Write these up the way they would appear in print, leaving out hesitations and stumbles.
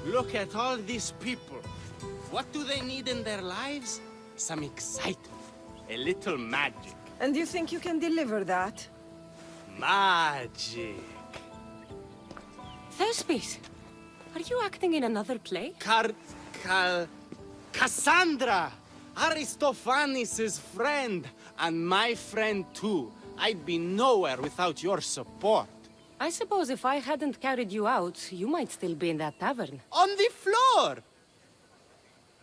Look at all these people. What do they need in their lives? Some excitement. A little magic. And you think you can deliver that? Magic. Thespis, are you acting in another play? Kassandra! Aristophanes' friend, and my friend too. I'd be nowhere without your support. I suppose if I hadn't carried you out, you might still be in that tavern. On the floor!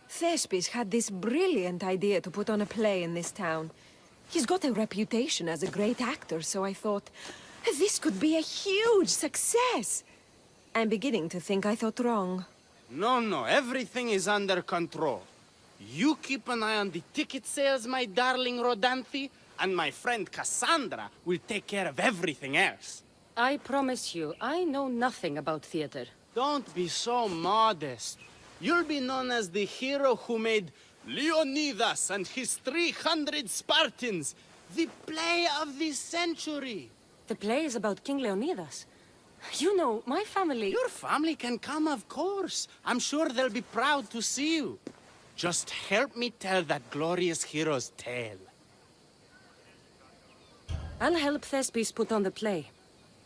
Thespis had this brilliant idea to put on a play in this town. He's got a reputation as a great actor, so I thought, this could be a huge success. I'm beginning to think I thought wrong. No, everything is under control. You keep an eye on the ticket sales, my darling Rodanthi, and my friend Kassandra will take care of everything else. I promise you, I know nothing about theater. Don't be so modest. You'll be known as the hero who made Leonidas and his 300 Spartans the play of the century. The play is about King Leonidas. You know, my family... Your family can come, of course. I'm sure they'll be proud to see you. Just help me tell that glorious hero's tale. I'll help Thespis put on the play.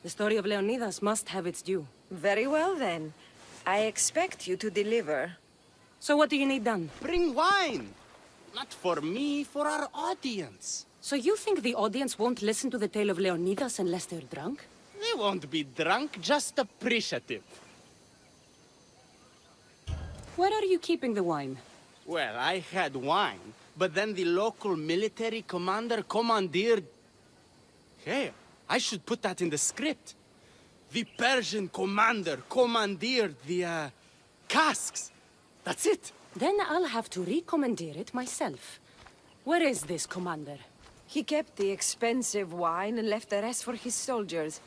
The story of Leonidas must have its due. Very well, then. I expect you to deliver. So what do you need done? Bring wine! Not for me, for our audience. So you think the audience won't listen to the tale of Leonidas unless they're drunk? They won't be drunk, just appreciative. Where are you keeping the wine? Well, I had wine, but then the local military commander commandeered... Hey, I should put that in the script. The Persian commander commandeered the, casks. That's it. Then I'll have to recommandeer it myself. Where is this commander? He kept the expensive wine and left the rest for his soldiers.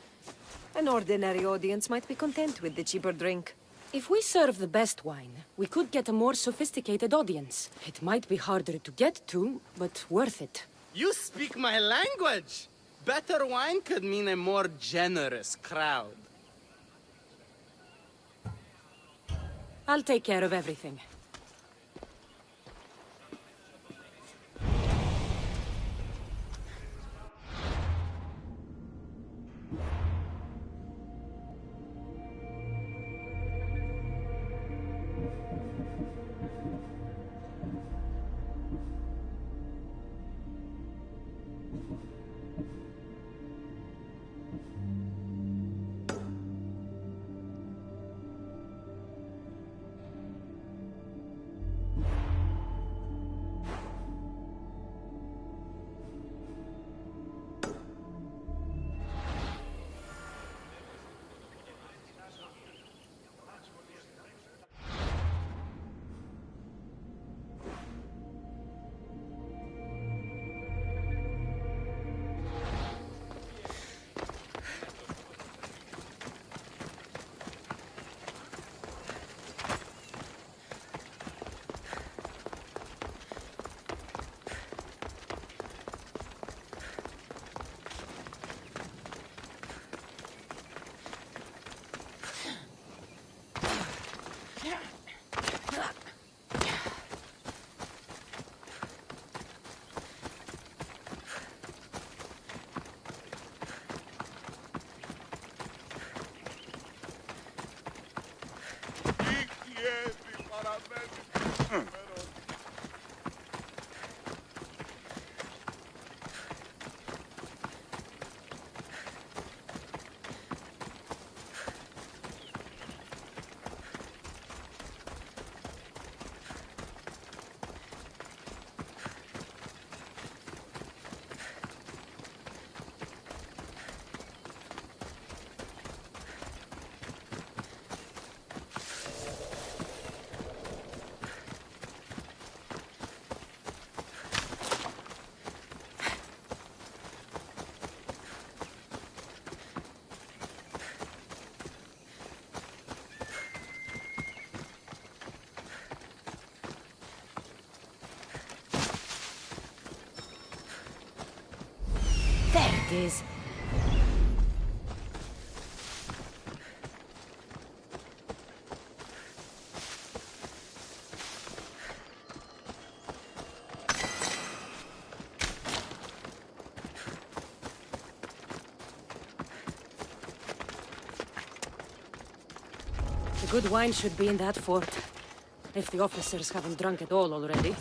An ordinary audience might be content with the cheaper drink. If we serve the best wine, we could get a more sophisticated audience. It might be harder to get to, but worth it. You speak my language. Better wine could mean a more generous crowd. I'll take care of everything. it is. The good wine should be in that fort. If the officers haven't drunk it all already.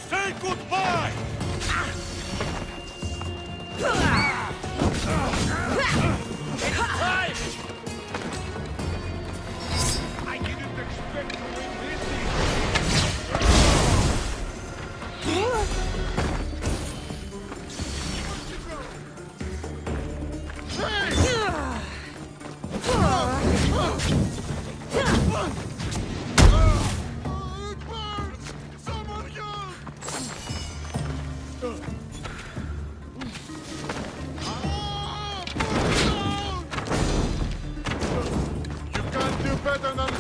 Say goodbye! I didn't expect to win this thing. Someone help! You can't do better than that!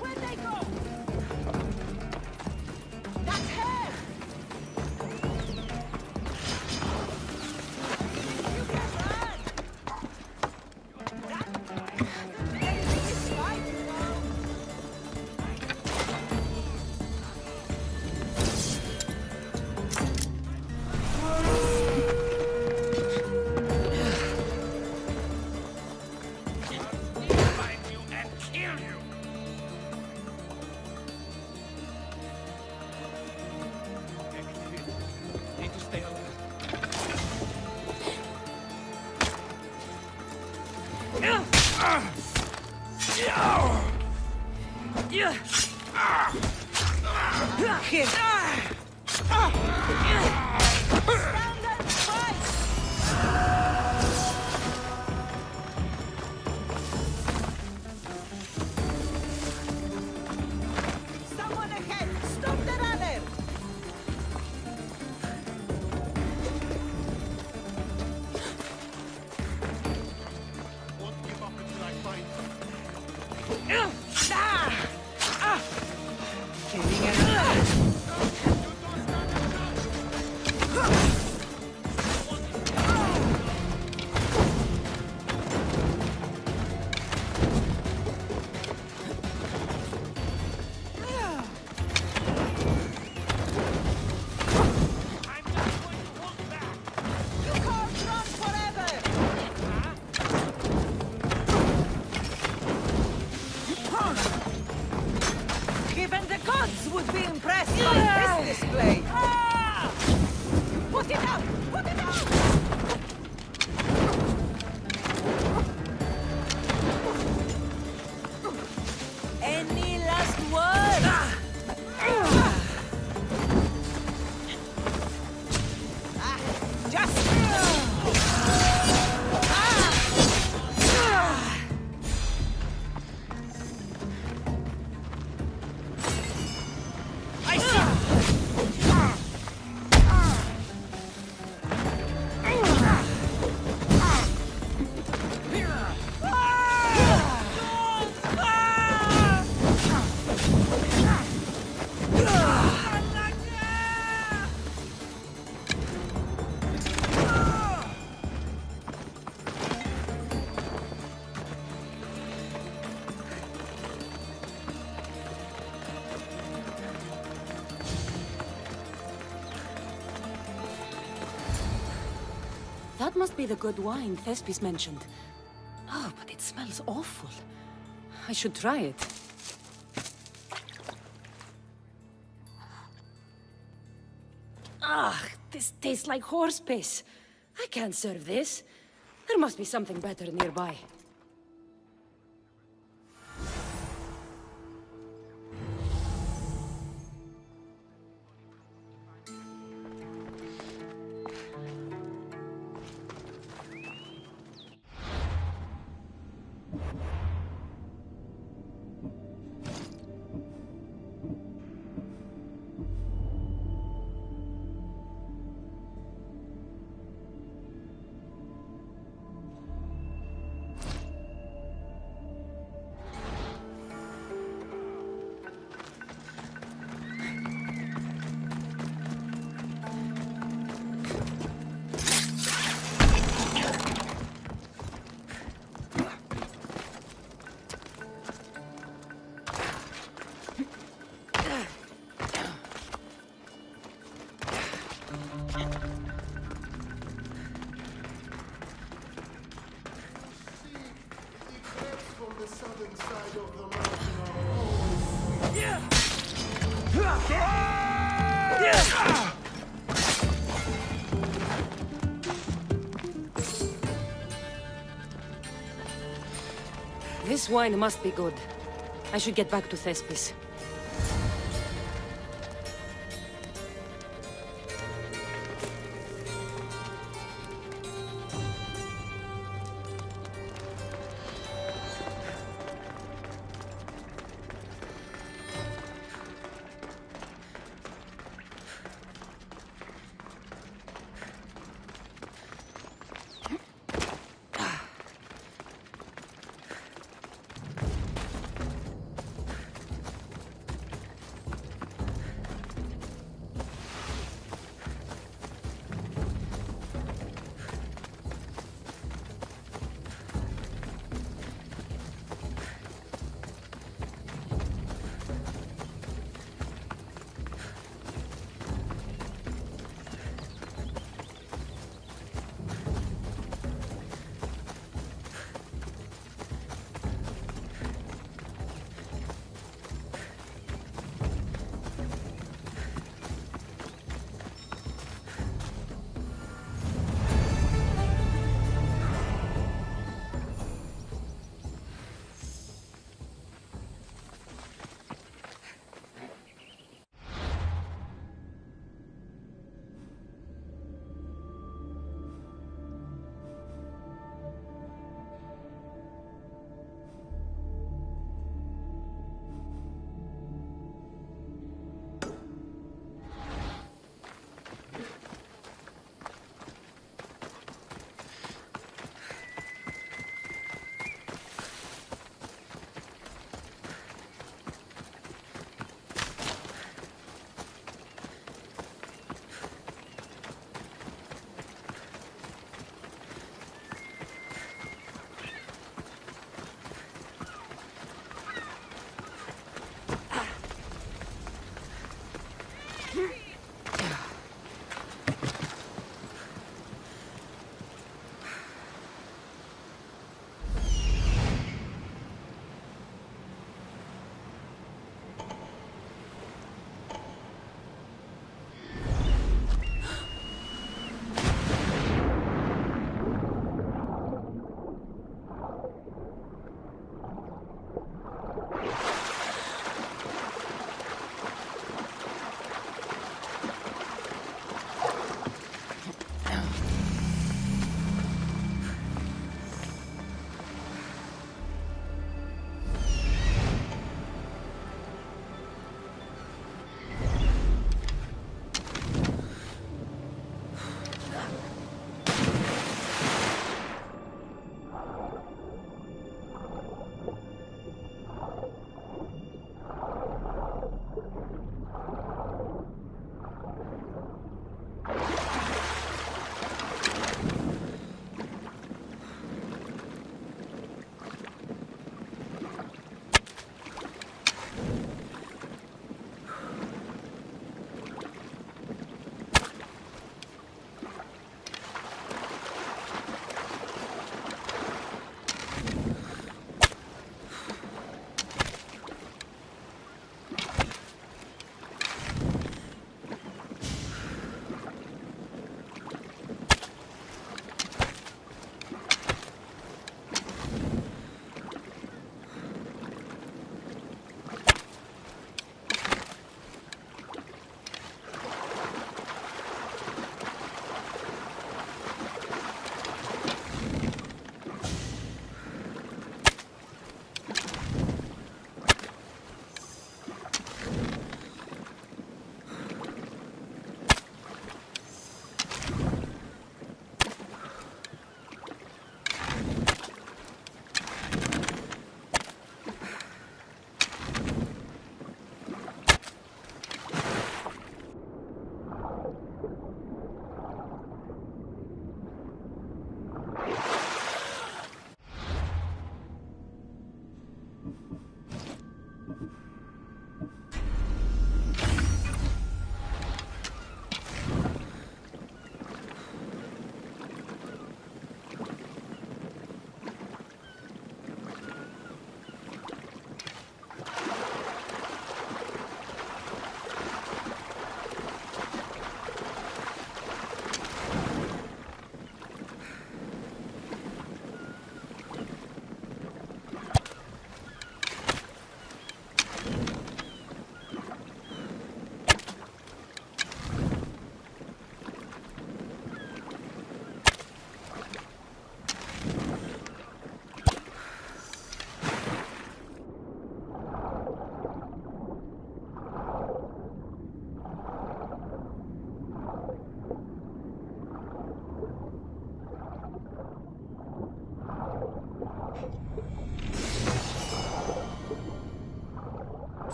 Where'd they go? That's her! You can run! Anything is fine, you know. Find you and kill you! Need to stay alert. Stand and fight! Someone ahead! Stop the runner! Won't give up until I find you. I'm not going to hold back! You can't run forever! Even the gods would be impressed by this display! Put it out! Put it out! Any last words? Just... I see! That must be the good wine Thespis mentioned. Oh, but it smells awful. I should try it. Ah, this tastes like horse piss. I can't serve this. There must be something better nearby. This wine must be good. I should get back to Thespis.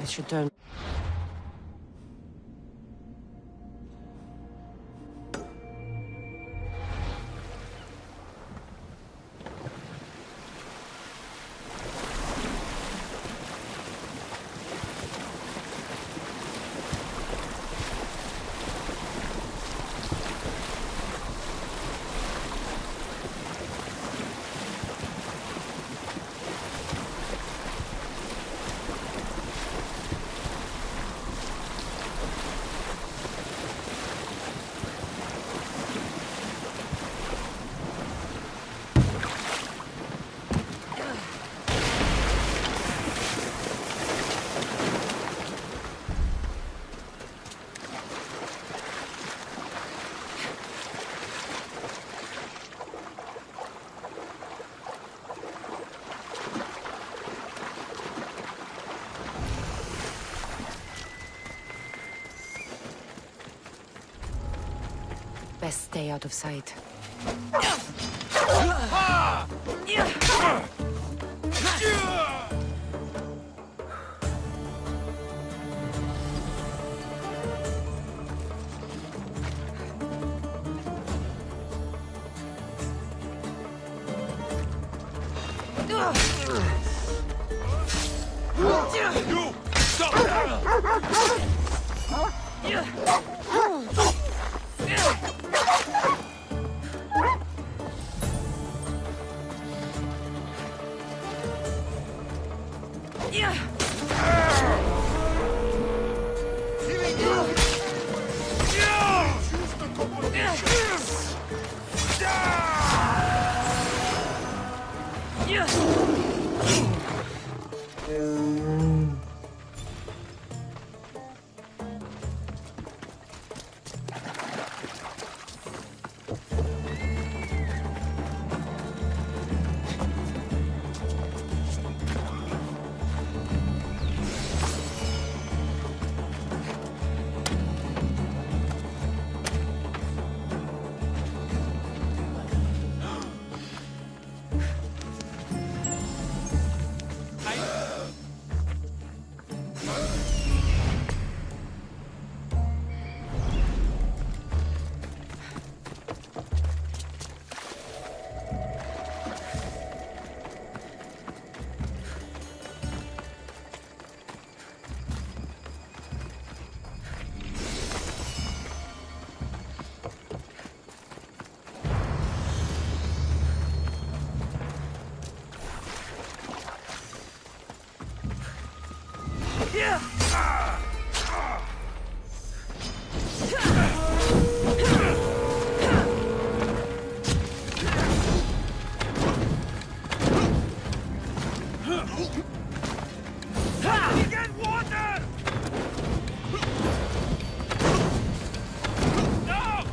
I should turn. Best stay out of sight. You! Stop! Killing you! Choose the competition! Get water! No!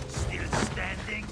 Still standing?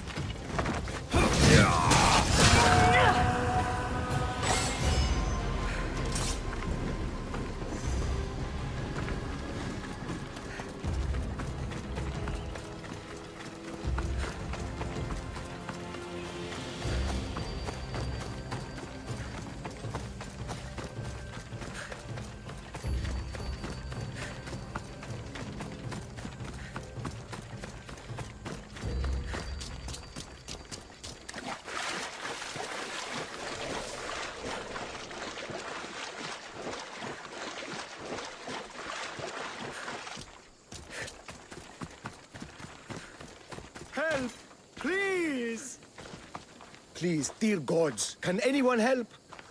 Help! Please! Please, dear gods, can anyone help?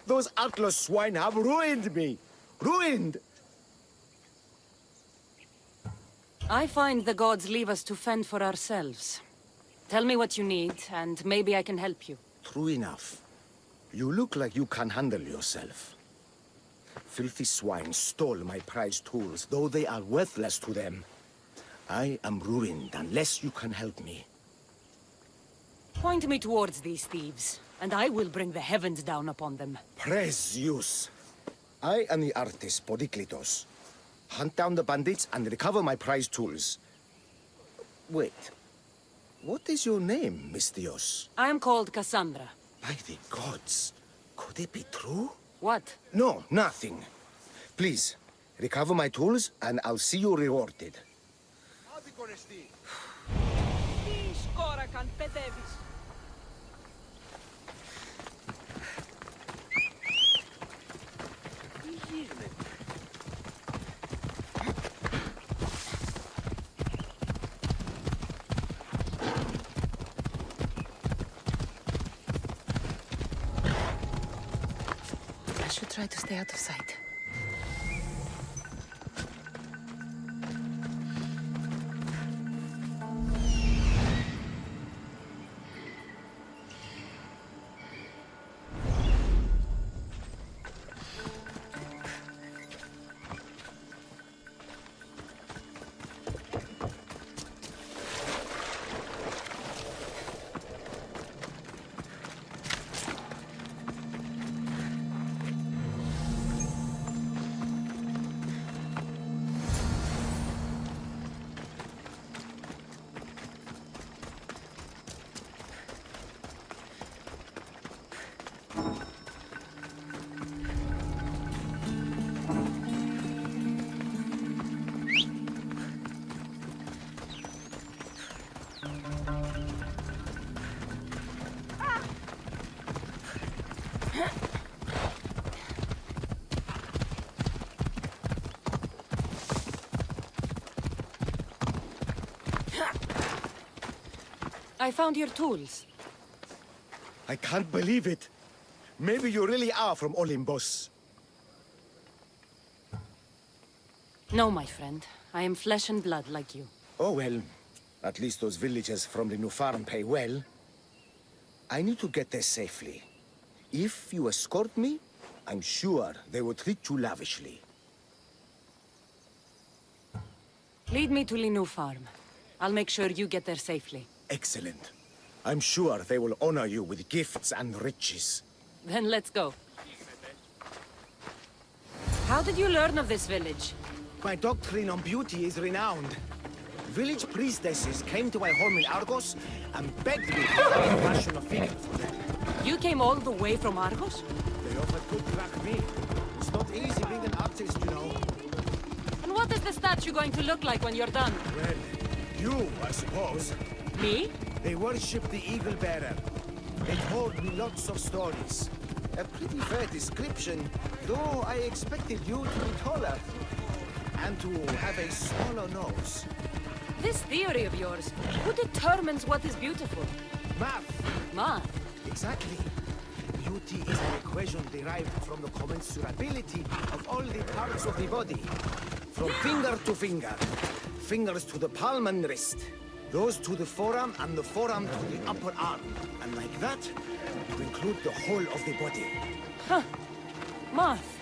Those Atlas swine have ruined me! Ruined! I find the gods leave us to fend for ourselves. Tell me what you need, and maybe I can help you. True enough. You look like you can handle yourself. Filthy swine stole my prized tools, though they are worthless to them. I am ruined unless you can help me. Point me towards these thieves, and I will bring the heavens down upon them. Praise Zeus! I am the artist Podiklitos. hunt down the bandits, and recover my prized tools. Wait. What is your name, Misthios? I am called Kassandra. By the gods. Could it be true? What? No, nothing. Please, recover my tools, and I'll see you rewarded. I should try to stay out of sight. I found your tools. I can't believe it. Maybe you really are from Olympus. No, my friend. I am flesh and blood like you. Oh, well, at least those villagers from the new farm pay well. I need to get there safely. If you escort me, I'm sure they will treat you lavishly. Lead me to Linu Farm. I'll make sure you get there safely. Excellent. I'm sure they will honor you with gifts and riches. Then let's go. How did you learn of this village? My doctrine on beauty is renowned. Village priestesses came to my home in Argos and begged me to fashion a figure for them. You came all the way from Argos? They offered good drachmae. It's not easy being an artist, you know. And what is the statue going to look like when you're done? Well, you, I suppose. Me? They worship the Eagle Bearer. They told me lots of stories. A pretty fair description, though I expected you to be taller. And to have a smaller nose. This theory of yours, who determines what is beautiful? Math! Math. Exactly. Beauty is an equation derived from the commensurability of all the parts of the body. From finger to finger. Fingers to the palm and wrist. Those to the forearm and the forearm to the upper arm. And like that, to include the whole of the body. Huh. Math.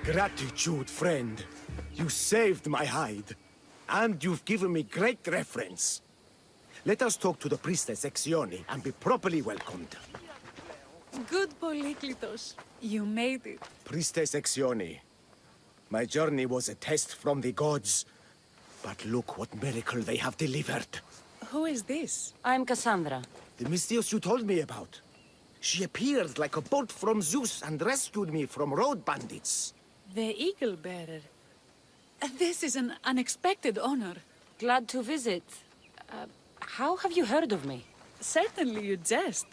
Gratitude, friend. You saved my hide. And you've given me great reference. Let us talk to the priestess Exione and be properly welcomed. Good Polyklitos. You made it. Priestess Exione, my journey was a test from the gods. But look what miracle they have delivered. Who is this? I'm Kassandra. The Misthios you told me about. She appeared like a bolt from Zeus and rescued me from road bandits. The Eagle Bearer. This is an unexpected honor. Glad to visit. How have you heard of me? Certainly you jest.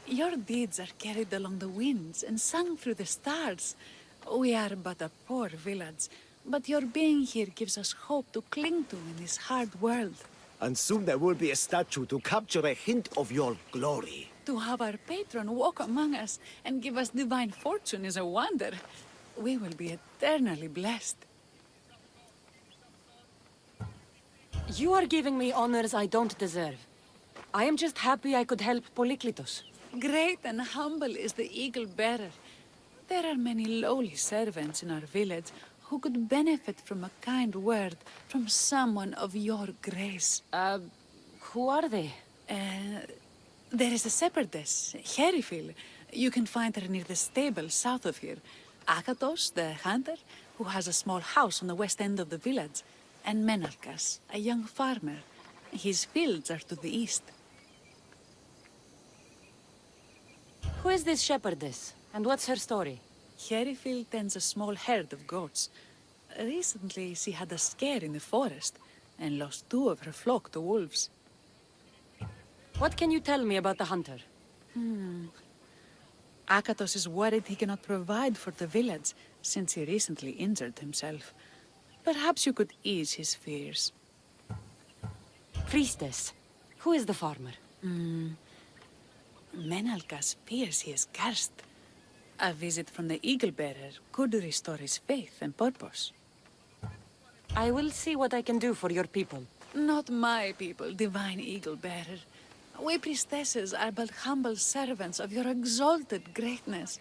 Your deeds are carried along the winds and sung through the stars. We are but a poor village, but your being here gives us hope to cling to in this hard world. And soon there will be a statue to capture a hint of your glory. To have our patron walk among us and give us divine fortune is a wonder. We will be eternally blessed. You are giving me honors I don't deserve. I am just happy I could help Polyklitos. Great and humble is the Eagle Bearer. There are many lowly servants in our village who could benefit from a kind word from someone of your grace. Who are they? There is a shepherdess, Herifil. You can find her near the stable south of here. Akatos, the hunter, who has a small house on the west end of the village. And Menalkas, a young farmer. His fields are to the east. Who is this shepherdess? And what's her story? Herifil tends a small herd of goats. Recently, she had a scare in the forest and lost 2 of her flock to wolves. What can you tell me about the hunter? Akatos is worried he cannot provide for the village since he recently injured himself. Perhaps you could ease his fears. Priestess. Who is the farmer? Menalkas fears he is cursed. A visit from the Eagle Bearer could restore his faith and purpose. I will see what I can do for your people. Not my people, divine Eagle Bearer. We priestesses are but humble servants of your exalted greatness.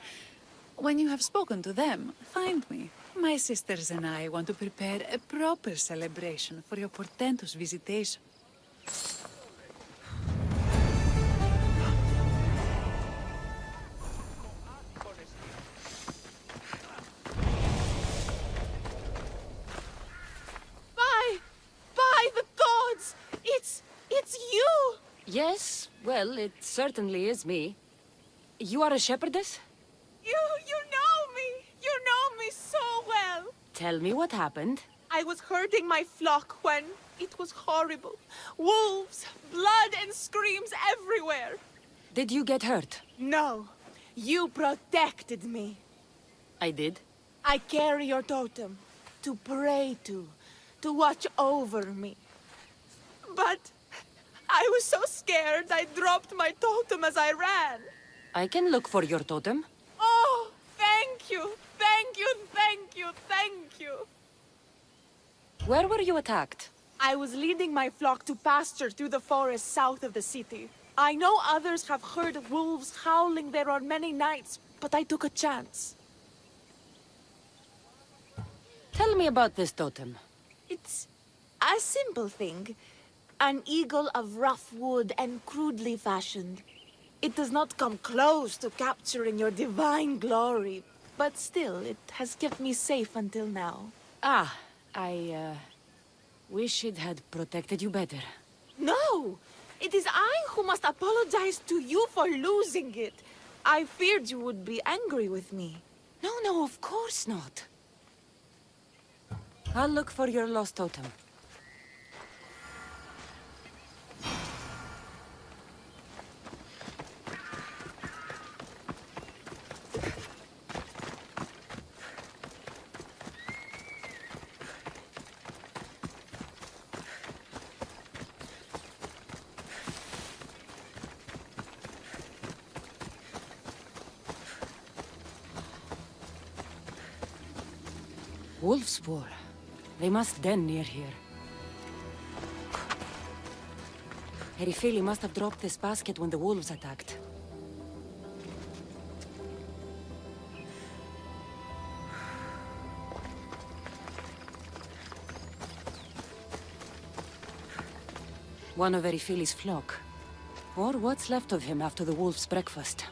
When you have spoken to them, find me. My sisters and I want to prepare a proper celebration for your portentous visitation. By the gods! It's you! Yes, well, it certainly is me. You are a shepherdess? You know me! You know me so well! Tell me what happened. I was herding my flock when it was horrible. Wolves, blood and screams everywhere. Did you get hurt? No, you protected me. I did. I carry your totem to pray to watch over me. But I was so scared I dropped my totem as I ran. I can look for your totem. Oh, thank you, thank you, thank you, thank you. Where were you attacked? I was leading my flock to pasture through the forest south of the city. I know others have heard wolves howling there on many nights, but I took a chance. Tell me about this totem. It's a simple thing. An eagle of rough wood and crudely fashioned. It does not come close to capturing your divine glory, but still, it has kept me safe until now. I wish it had protected you better. No! It is I who must apologize to you for losing it. I feared you would be angry with me. No, of course not. I'll look for your lost totem. Wolf spoor. They must den near here. Herifili must have dropped this basket when the wolves attacked. One of Herifili's flock. Or what's left of him after the wolf's breakfast.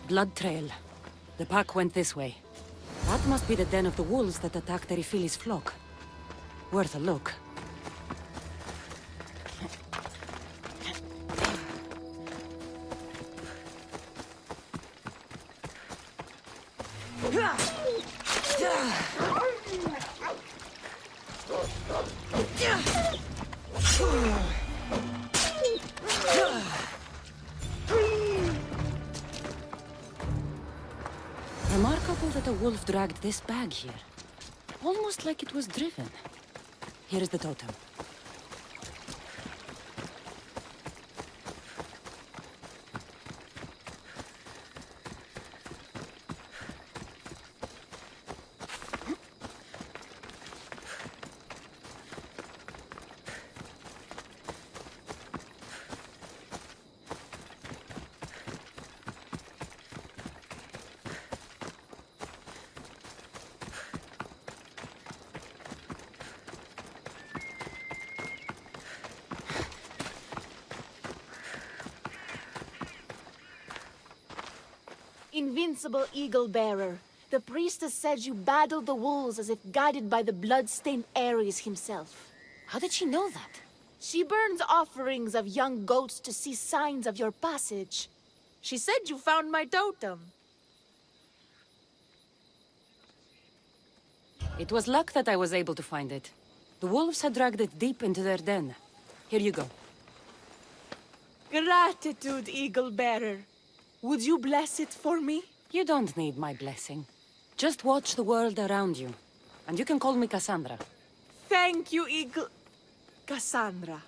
Blood trail. The pack went this way. That must be the den of the wolves that attacked Erifili's flock. Worth a look. Remarkable that a wolf dragged this bag here. Almost like it was driven. Here is the totem. Invincible Eagle Bearer, the priestess said you battled the wolves as if guided by the blood-stained Ares himself. How did she know that? She burns offerings of young goats to see signs of your passage. She said you found my totem. It was luck that I was able to find it. The wolves had dragged it deep into their den. Here you go. Gratitude, Eagle Bearer. Would you bless it for me? You don't need my blessing. Just watch the world around you. And you can call me Kassandra. Thank you, Eagle... Kassandra.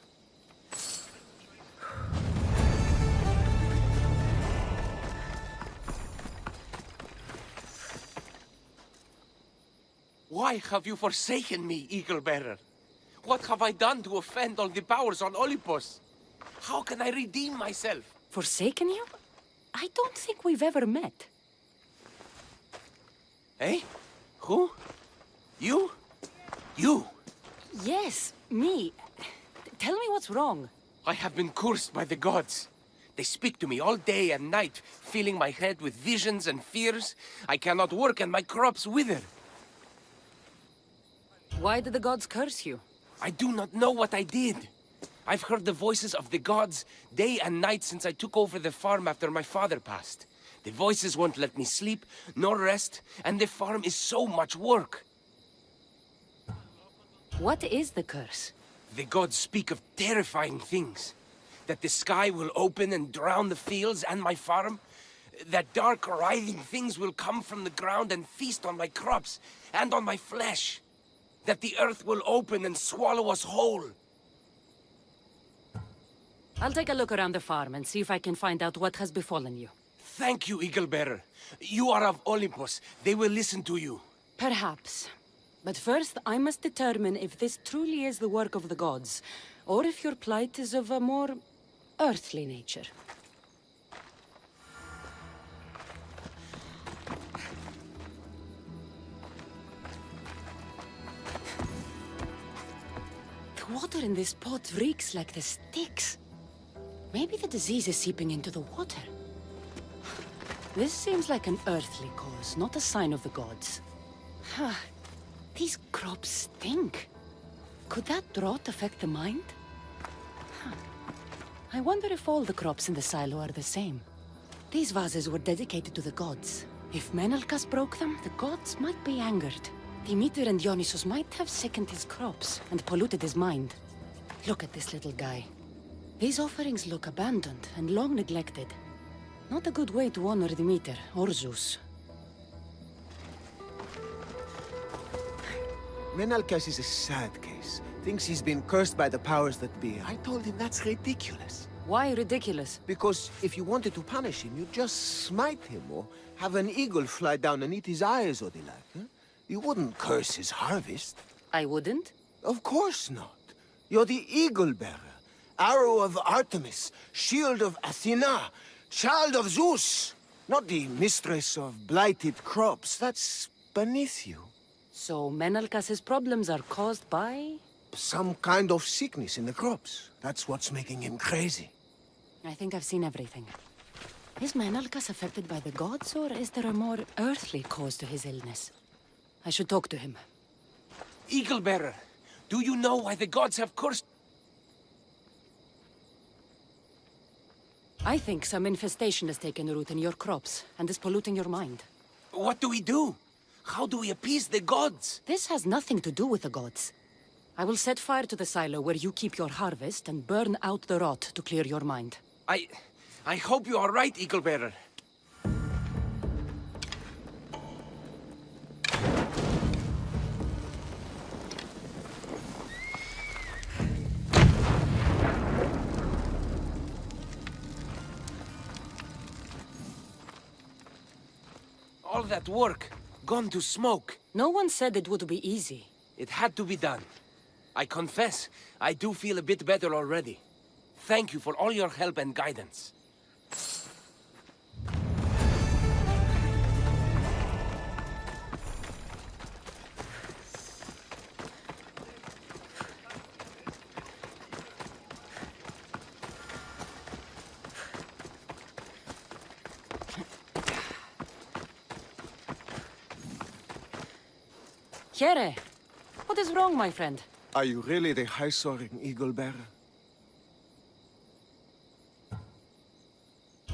Why have you forsaken me, Eagle Bearer? What have I done to offend all the powers on Olympus? How can I redeem myself? Forsaken you? I don't think we've ever met. Eh? Who? You? You! Yes, me. Tell me what's wrong. I have been cursed by the gods. They speak to me all day and night, filling my head with visions and fears. I cannot work and my crops wither. Why did the gods curse you? I do not know what I did. I've heard the voices of the gods day and night since I took over the farm after my father passed. The voices won't let me sleep, nor rest, and the farm is so much work. What is the curse? The gods speak of terrifying things. That the sky will open and drown the fields and my farm. That dark, writhing things will come from the ground and feast on my crops and on my flesh. That the earth will open and swallow us whole. I'll take a look around the farm and see if I can find out what has befallen you. Thank you, Eagle Bearer. You are of Olympus. They will listen to you. Perhaps. But first, I must determine if this truly is the work of the gods, or if your plight is of a more earthly nature. The water in this pot reeks like the Styx. Maybe the disease is seeping into the water. This seems like an earthly cause, not a sign of the gods. These crops stink. Could that drought affect the mind? I wonder if all the crops in the silo are the same. These vases were dedicated to the gods. If Menalcas broke them, the gods might be angered. Demeter and Dionysus might have sickened his crops and polluted his mind. Look at this little guy. These offerings look abandoned and long neglected. Not a good way to honor Demeter or Zeus. Menalcas is a sad case. Thinks he's been cursed by the powers that be. I told him that's ridiculous. Why ridiculous? Because if you wanted to punish him, you'd just smite him or have an eagle fly down and eat his eyes or the like. Huh? You wouldn't curse his harvest. I wouldn't? Of course not. You're the eagle bearer. Arrow of Artemis, shield of Athena, child of Zeus. Not the mistress of blighted crops. That's beneath you. So Menalcas's problems are caused by... Some kind of sickness in the crops. That's what's making him crazy. I think I've seen everything. Is Menalcas affected by the gods, or is there a more earthly cause to his illness? I should talk to him. Eagle Bearer, do you know why the gods have cursed? I think some infestation has taken root in your crops, and is polluting your mind. What do we do? How do we appease the gods? This has nothing to do with the gods. I will set fire to the silo where you keep your harvest and burn out the rot to clear your mind. I hope you are right, Eagle Bearer. All that work, gone to smoke. No one said it would be easy. It had to be done. I confess, I do feel a bit better already. Thank you for all your help and guidance. Here, what is wrong, my friend? Are you really the high-soaring eagle bearer?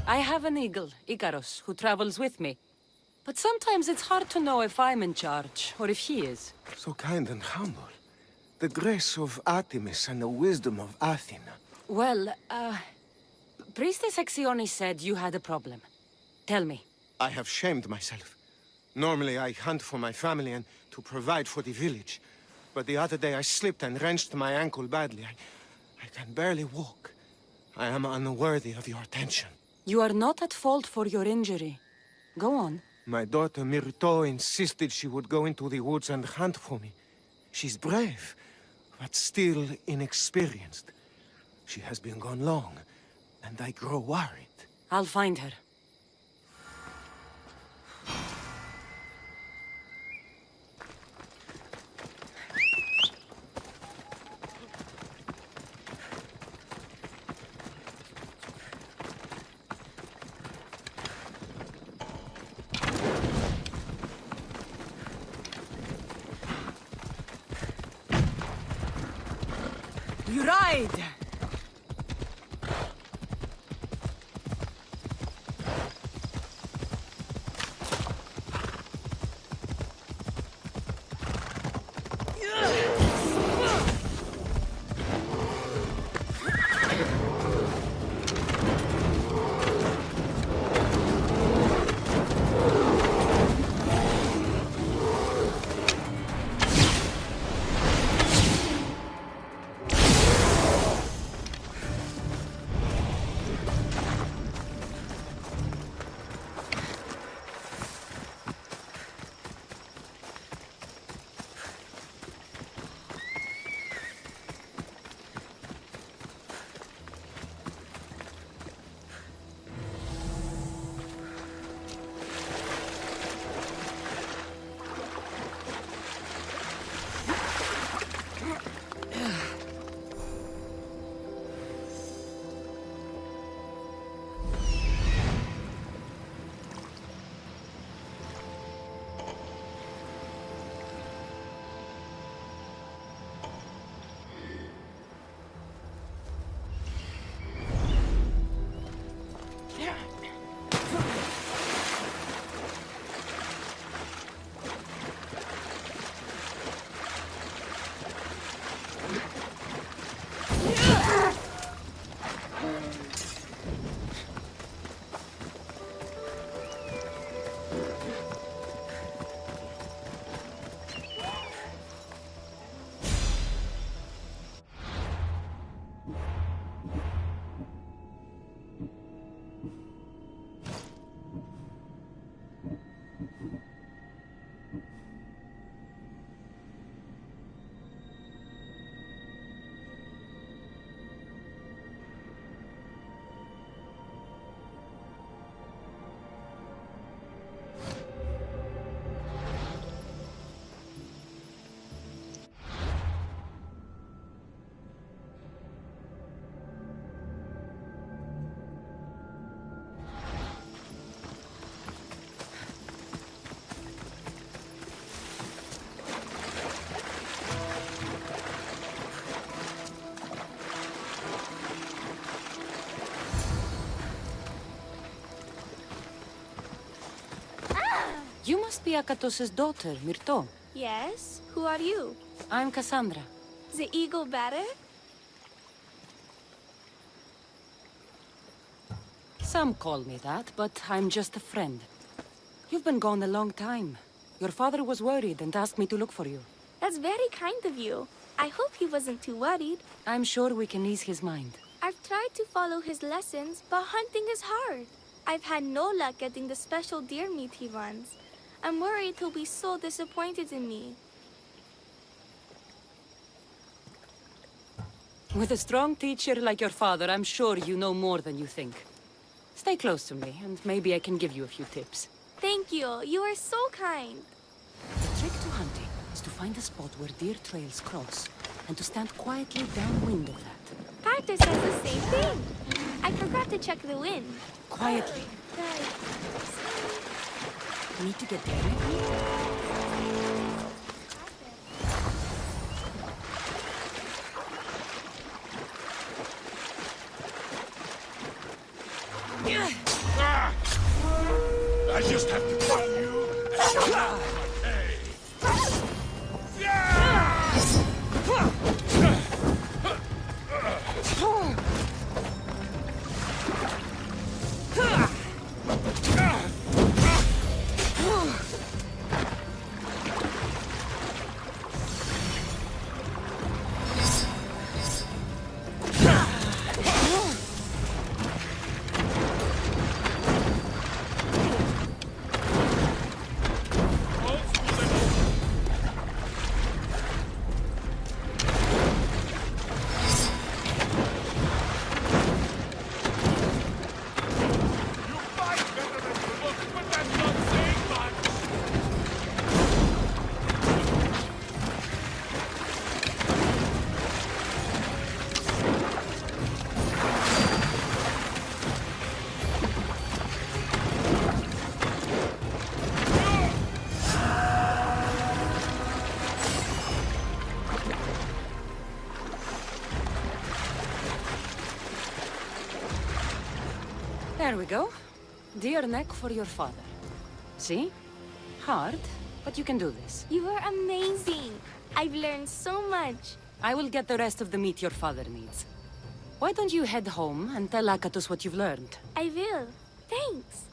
I have an eagle, Icarus, who travels with me. But sometimes it's hard to know if I'm in charge, or if he is. So kind and humble. The grace of Artemis and the wisdom of Athena. Well, Priestess Exione said you had a problem. Tell me. I have shamed myself. Normally I hunt for my family and to provide for the village. But the other day I slipped and wrenched my ankle badly. I can barely walk. I am unworthy of your attention. You are not at fault for your injury. Go on. My daughter Myrto insisted she would go into the woods and hunt for me. She's brave, but still inexperienced. She has been gone long, and I grow worried. I'll find her. You ride! You must be Akatos' daughter, Myrto. Yes? Who are you? I'm Kassandra. The eagle bearer? Some call me that, but I'm just a friend. You've been gone a long time. Your father was worried and asked me to look for you. That's very kind of you. I hope he wasn't too worried. I'm sure we can ease his mind. I've tried to follow his lessons, but hunting is hard. I've had no luck getting the special deer meat he runs. I'm worried he'll be so disappointed in me. With a strong teacher like your father, I'm sure you know more than you think. Stay close to me, and maybe I can give you a few tips. Thank you. You are so kind. The trick to hunting is to find a spot where deer trails cross, and to stand quietly downwind of that. Carter says the same thing. I forgot to check the wind. Quietly. You need to get there. I just have to tell you. There we go. Deer neck for your father. See? Hard, but you can do this. You are amazing. I've learned so much. I will get the rest of the meat your father needs. Why don't you head home and tell Akatos what you've learned? I will. Thanks.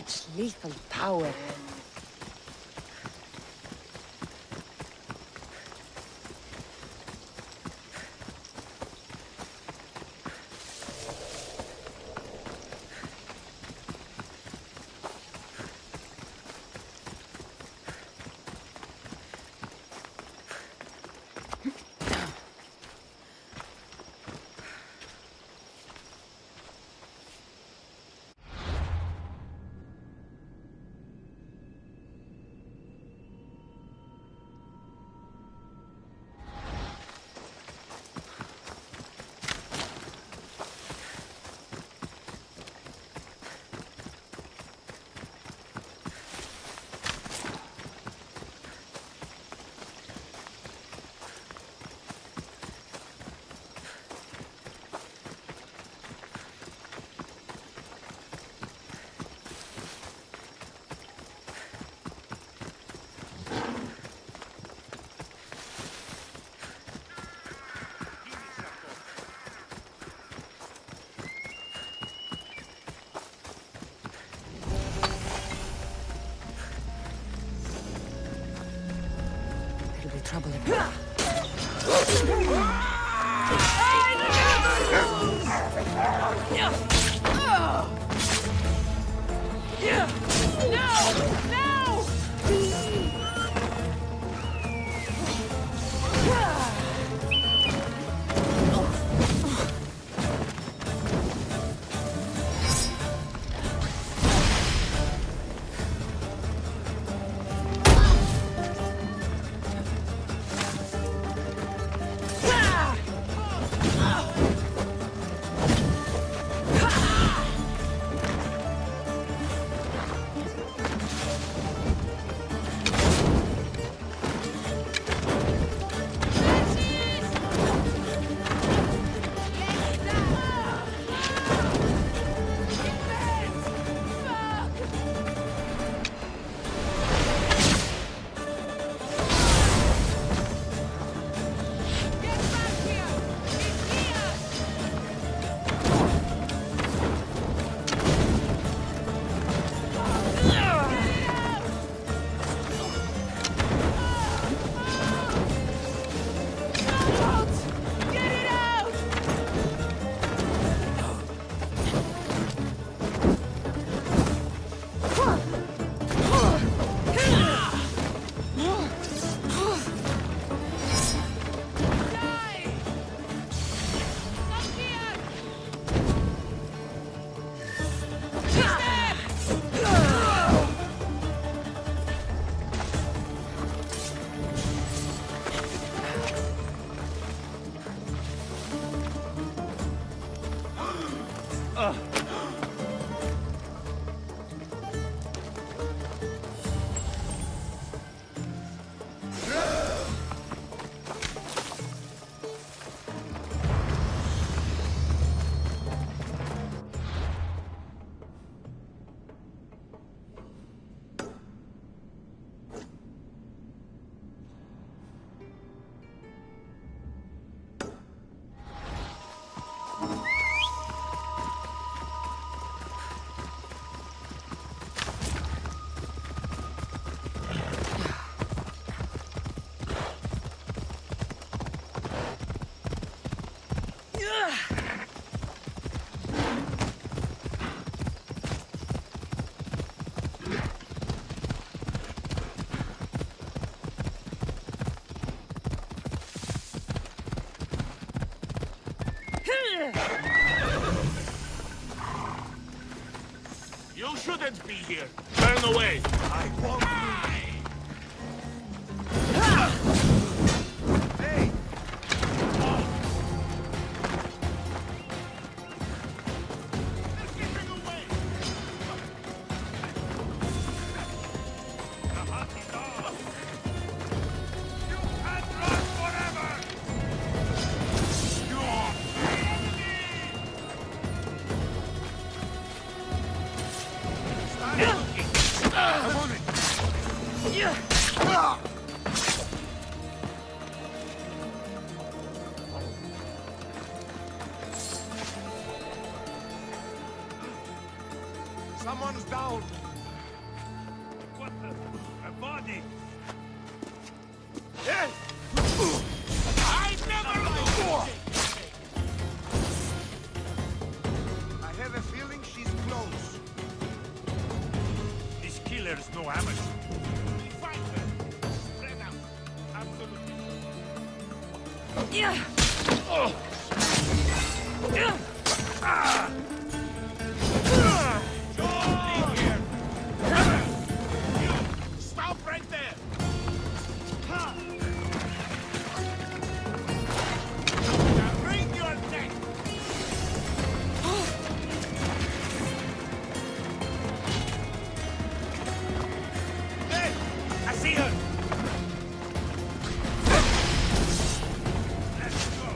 Such lethal power. There'll be trouble if You shouldn't be here. Turn away. I won't Hey! They're getting away! The hunt is off! You can't run forever! You're I'm on it! Someone's down! Money! Yes! I never liked it! I have a feeling she's close. This killer's no amateur. We find her. Spread out. Absolutely. Yeah. Leave here. You, stop right there. Now wring your neck. Hey, I see her. Let's go.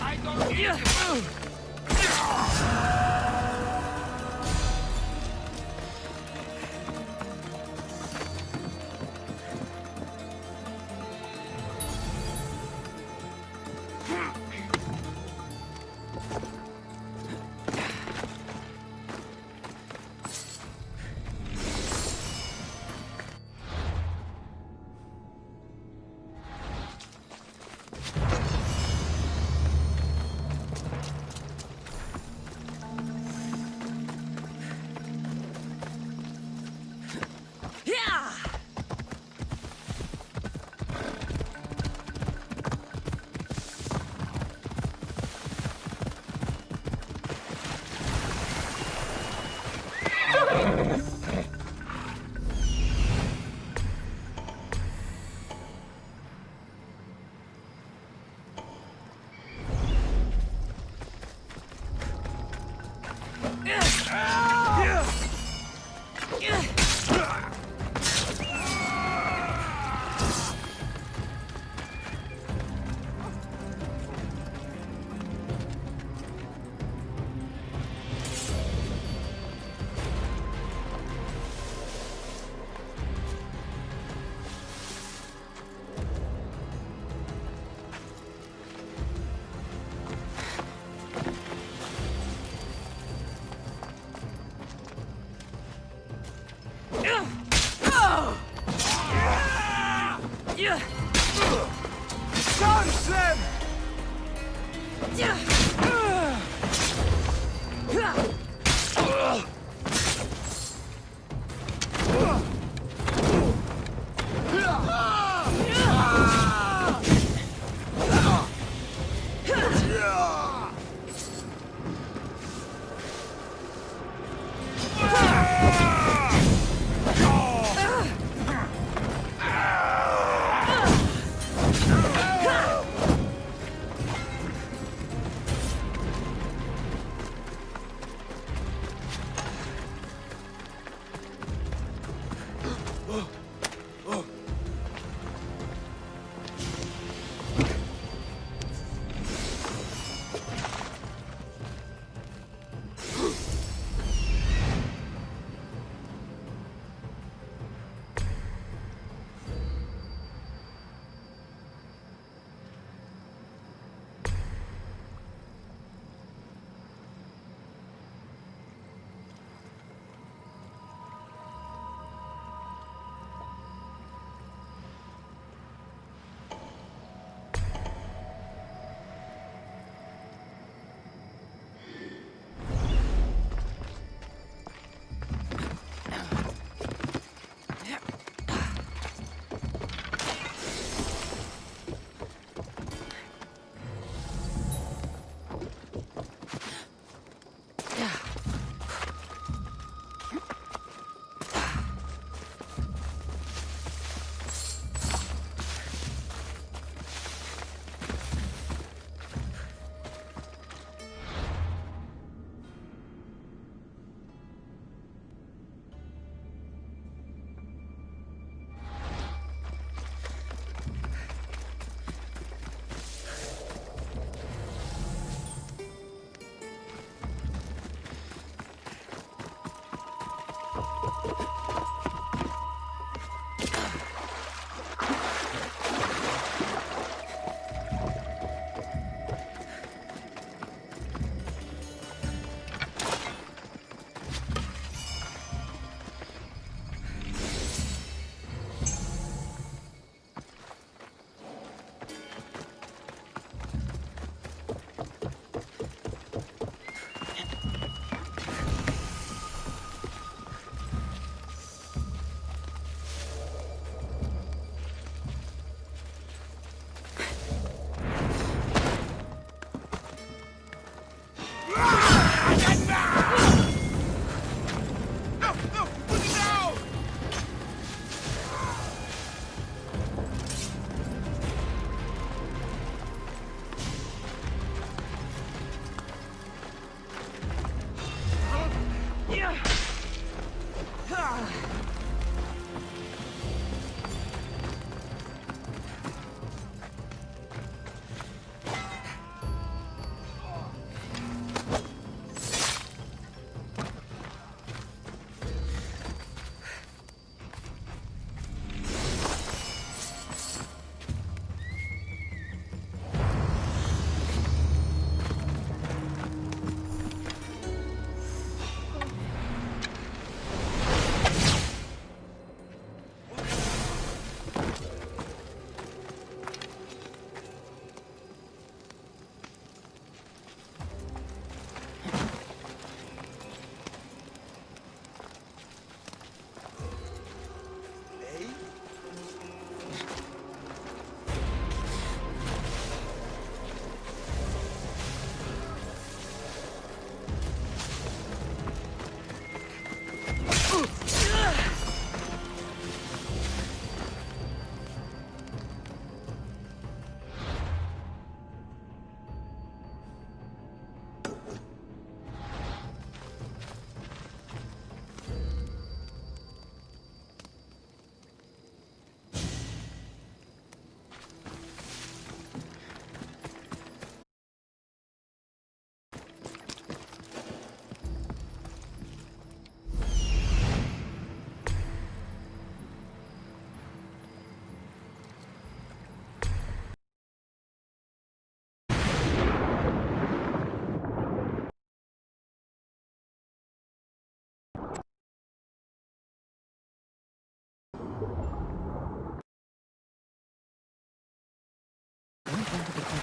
I don't hear you. Charge them! want to become...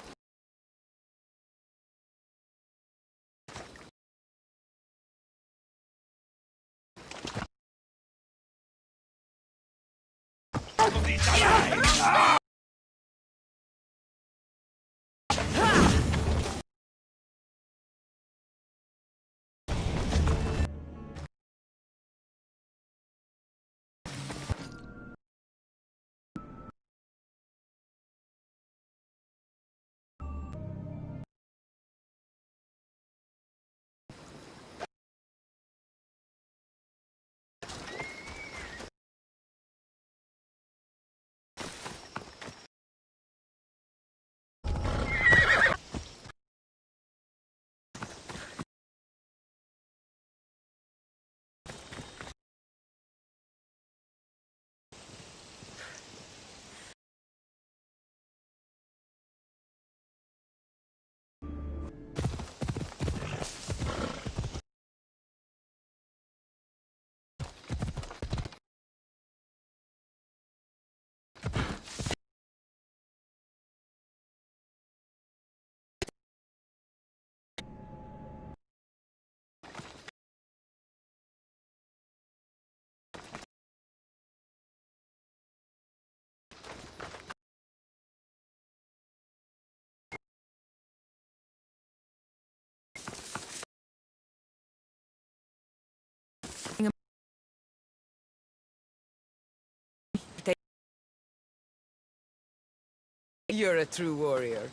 You're a true warrior.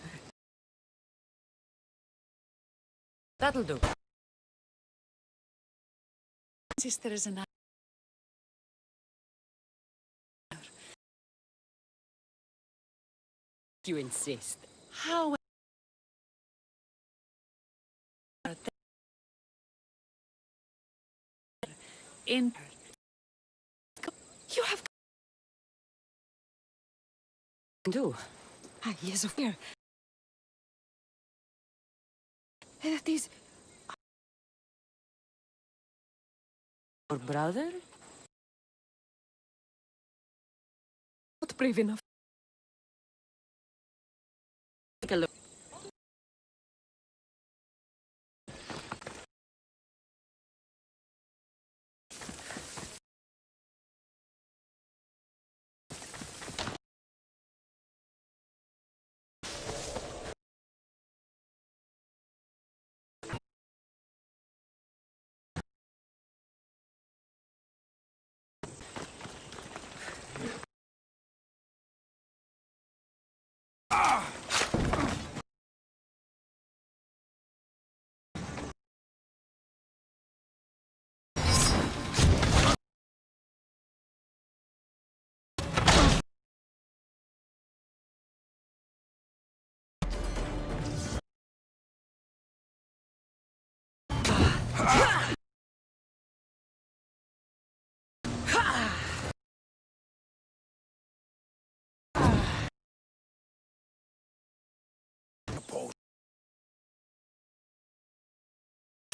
That'll do. Sister is an... You insist. How... In... You have... Do. Ah, yes, of course. That is... Your brother? not brave enough. Take a look.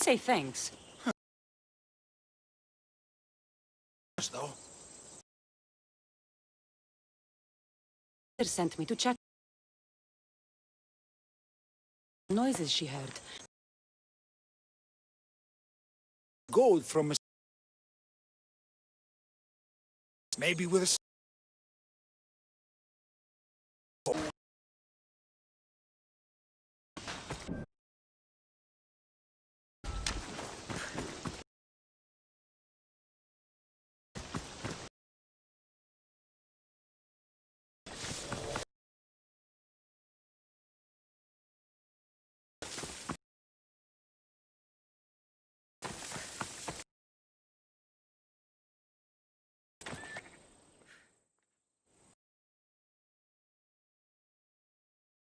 Say thanks. Though. Sent me to check noises she heard. Gold from a... maybe with a...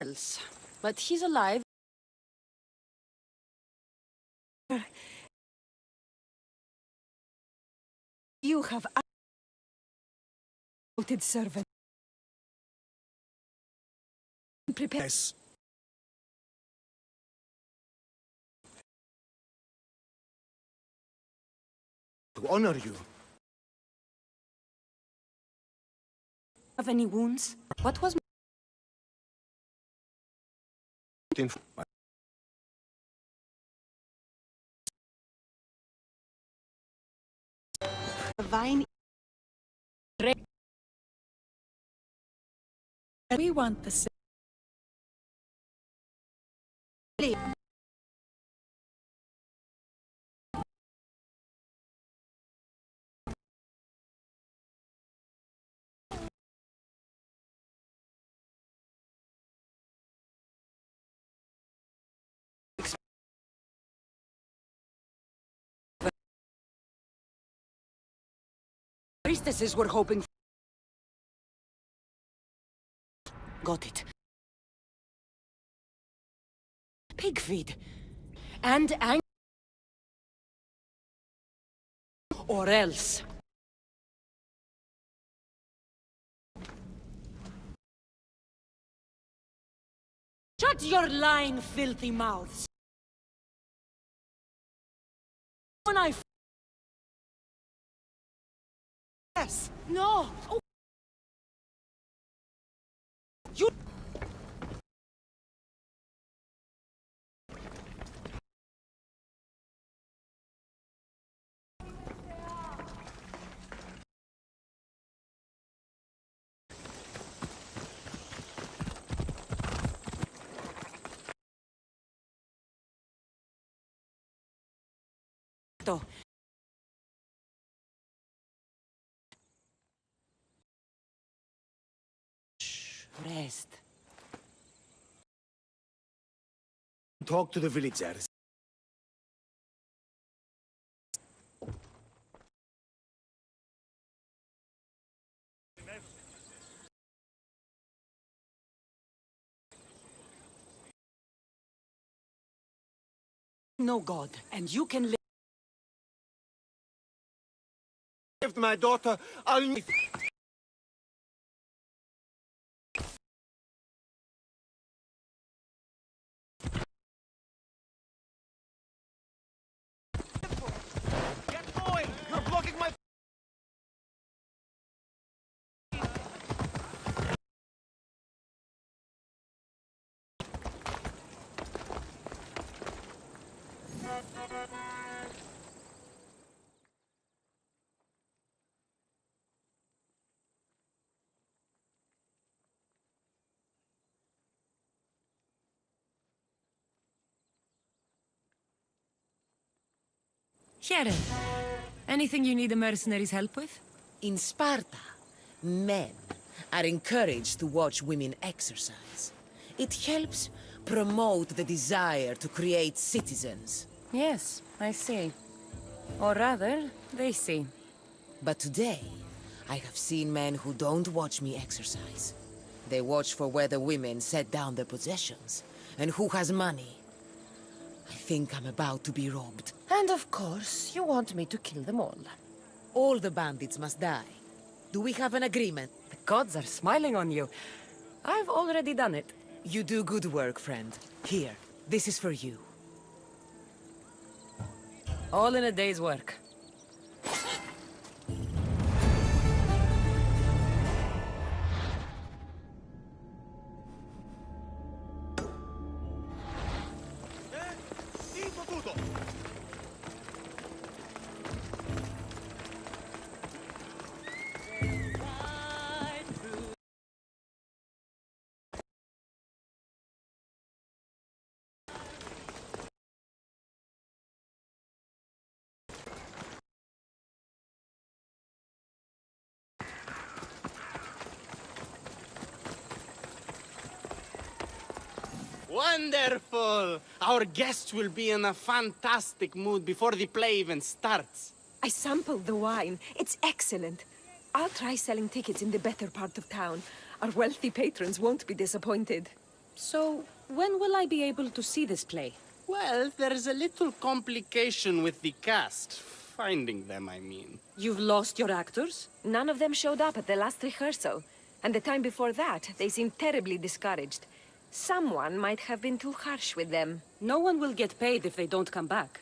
Else. But he's alive. You have a devoted servant. Prepare. Yes. To honor you. Have any wounds? What was in Vine. We want the same. Priestesses were hoping. Got it. Pig feed. And or else. Shut your lying, filthy mouths. When I... Yes. No. Oh. You... Shh, rest. Talk to the villagers. No god, and you can live. Give my daughter, I'll... Get going! You're blocking my... Sharon, anything you need the mercenaries' help with? In Sparta, men are encouraged to watch women exercise. It helps promote the desire to create citizens. Yes, I see. Or rather, they see. But today, I have seen men who don't watch me exercise. They watch for where the women set down their possessions, and who has money. I think I'm about to be robbed. And of course, you want me to kill them all. All the bandits must die. Do we have an agreement? The gods are smiling on you. I've already done it. You do good work, friend. Here, this is for you. All in a day's work. Wonderful! Our guests will be in a fantastic mood before the play even starts. I sampled the wine. It's excellent. I'll try selling tickets in the better part of town. Our wealthy patrons won't be disappointed. So, when will I be able to see this play? Well, there's a little complication with the cast. Finding them, I mean. You've lost your actors? None of them showed up at the last rehearsal. And the time before that, they seemed terribly discouraged. Someone might have been too harsh with them. No one will get paid if they don't come back.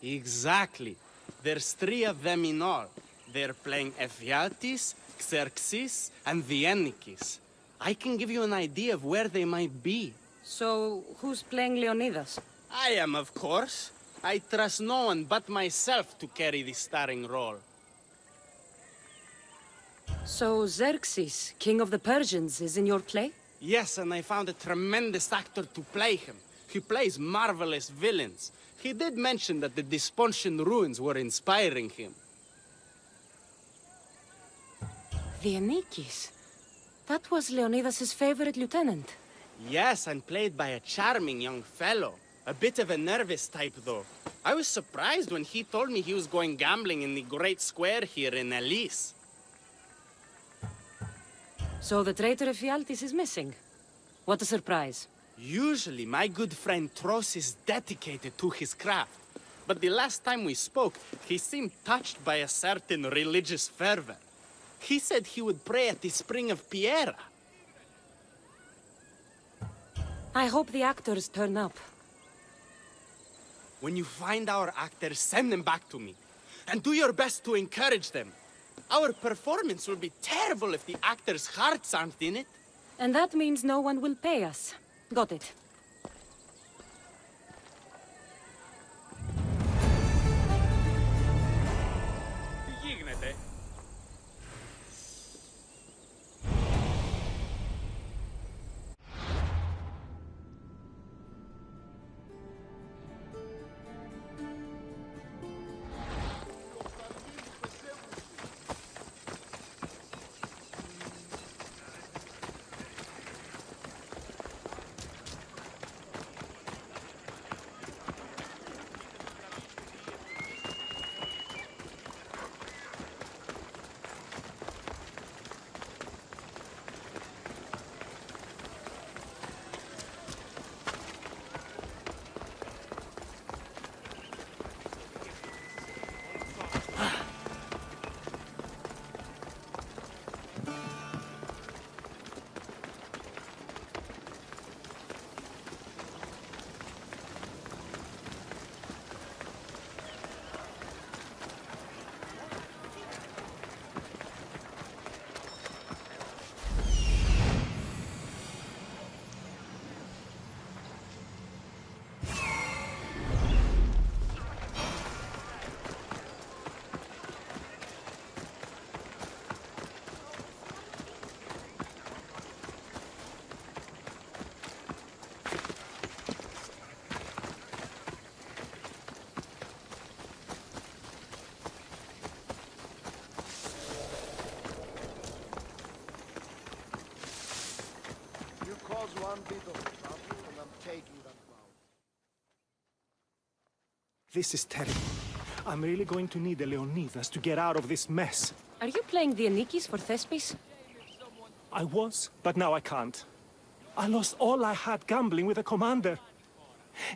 Exactly. There's 3 of them in all. They're playing Ephialtes, Xerxes, and the Ennikis. I can give you an idea of where they might be. So, who's playing Leonidas? I am, of course. I trust no one but myself to carry the starring role. So, Xerxes, king of the Persians, is in your play? Yes, and I found a tremendous actor to play him. He plays marvelous villains. He did mention that the Despontian ruins were inspiring him. The Anikis. That was Leonidas' favorite lieutenant. Yes, and played by a charming young fellow. A bit of a nervous type, though. I was surprised when he told me he was going gambling in the Great Square here in Ellis. So the traitor Ephialtes is missing. What a surprise. Usually, my good friend Tros is dedicated to his craft. But the last time we spoke, he seemed touched by a certain religious fervor. He said he would pray at the spring of Piera. I hope the actors turn up. When you find our actors, send them back to me. And do your best to encourage them. Our performance will be terrible if the actors' hearts aren't in it. And that means no one will pay us. Got it. Τι γίνεται? One bit of trouble and I'm taking that vow. This is terrible. I'm really going to need a Leonidas to get out of this mess. Are you playing the Anikis for Thespis? I was, but now I can't. I lost all I had gambling with the commander.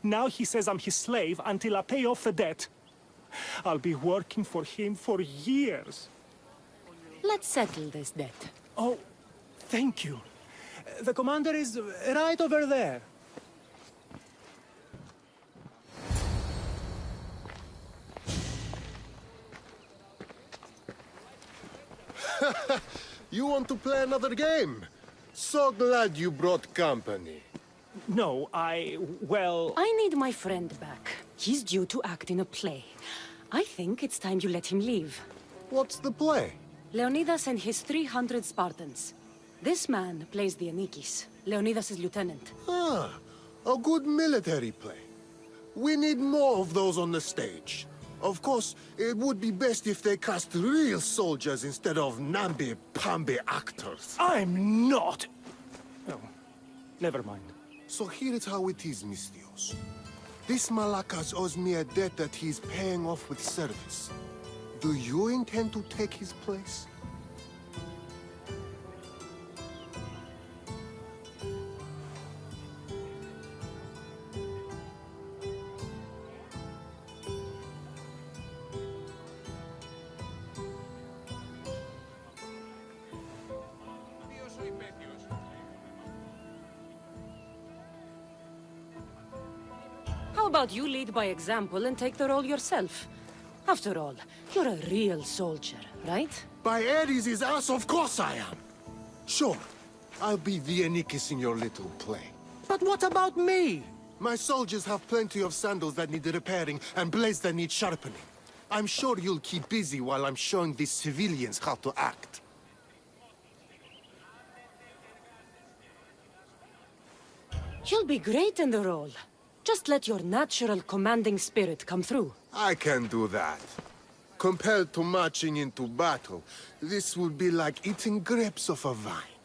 Now he says I'm his slave until I pay off the debt. I'll be working for him for years. Let's settle this debt. Oh, thank you. The commander is right over there. You want to play another game? So glad you brought company. No, well... I need my friend back. He's due to act in a play. I think it's time you let him leave. What's the play? Leonidas and his 300 Spartans. This man plays the Anikis, Leonidas' lieutenant. Ah, a good military play. We need more of those on the stage. Of course, it would be best if they cast real soldiers instead of namby-pamby actors. I'm not! Oh, never mind. So here is how it is, Misthios. This Malakas owes me a debt that he's paying off with service. Do you intend to take his place? Ποιος ο υπέτειος? How about you lead by example and take the role yourself? After all, you're a real soldier, right? By Ares' ass, of course I am! Sure, I'll be the Anikis in your little play. But what about me? My soldiers have plenty of sandals that need repairing and blades that need sharpening. I'm sure you'll keep busy while I'm showing these civilians how to act. You'll be great in the role. Just let your natural commanding spirit come through. I can do that. Compared to marching into battle, this would be like eating grapes off a vine.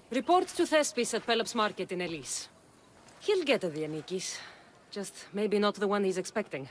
Report to Thespis at Pelops Market in Ellis. He'll get the Anikis. Just maybe not the one he's expecting.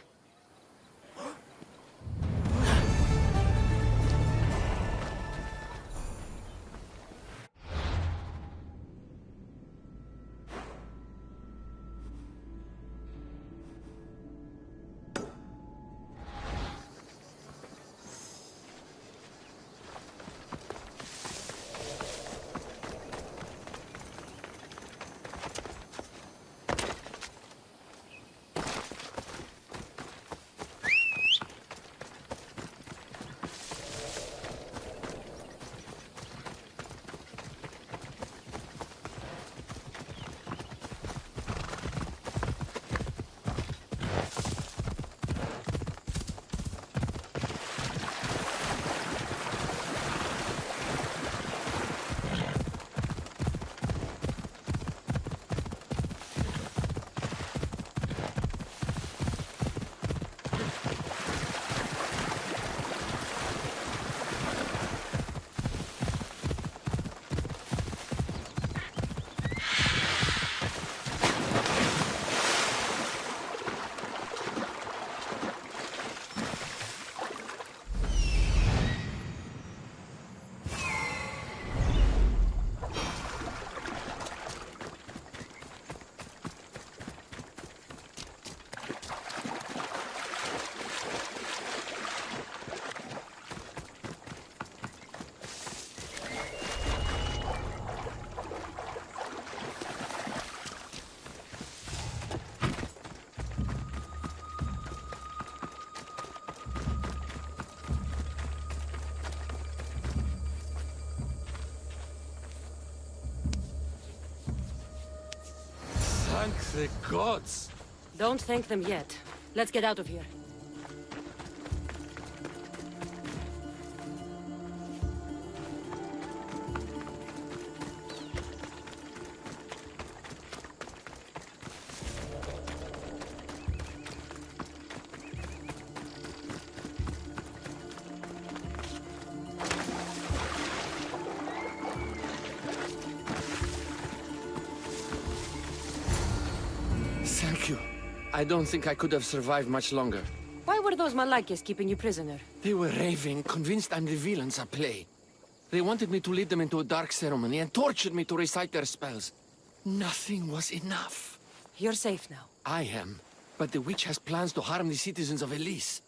Thank the gods! Don't thank them yet. Let's get out of here. Thank you. I don't think I could have survived much longer. Why were those Malakas keeping you prisoner? They were raving, convinced I'm the villains at play. They wanted me to lead them into a dark ceremony and tortured me to recite their spells. Nothing was enough. You're safe now. I am, but the witch has plans to harm the citizens of Ellis.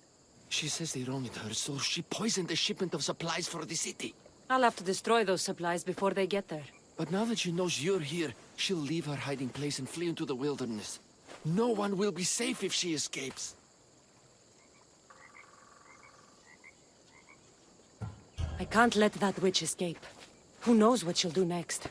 She says they wronged her, so she poisoned the shipment of supplies for the city. I'll have to destroy those supplies before they get there. But now that she knows you're here, she'll leave her hiding place and flee into the wilderness. No one will be safe if she escapes. I can't let that witch escape. Who knows what she'll do next?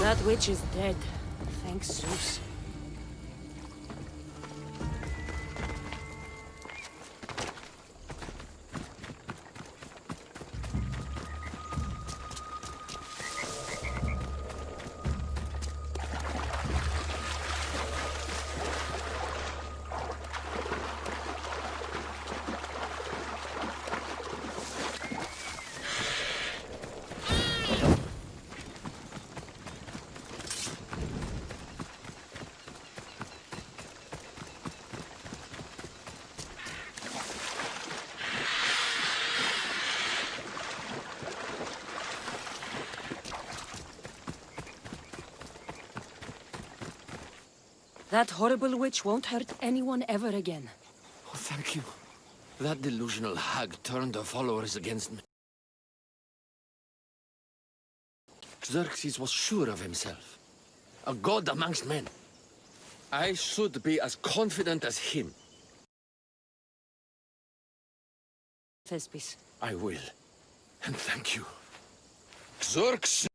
That witch is dead. Thanks, Zeus. That horrible witch won't hurt anyone ever again. Oh, thank you. That delusional hag turned her followers against me. Xerxes was sure of himself. A god amongst men. I should be as confident as him. Thespis. I will. And thank you. Xerxes!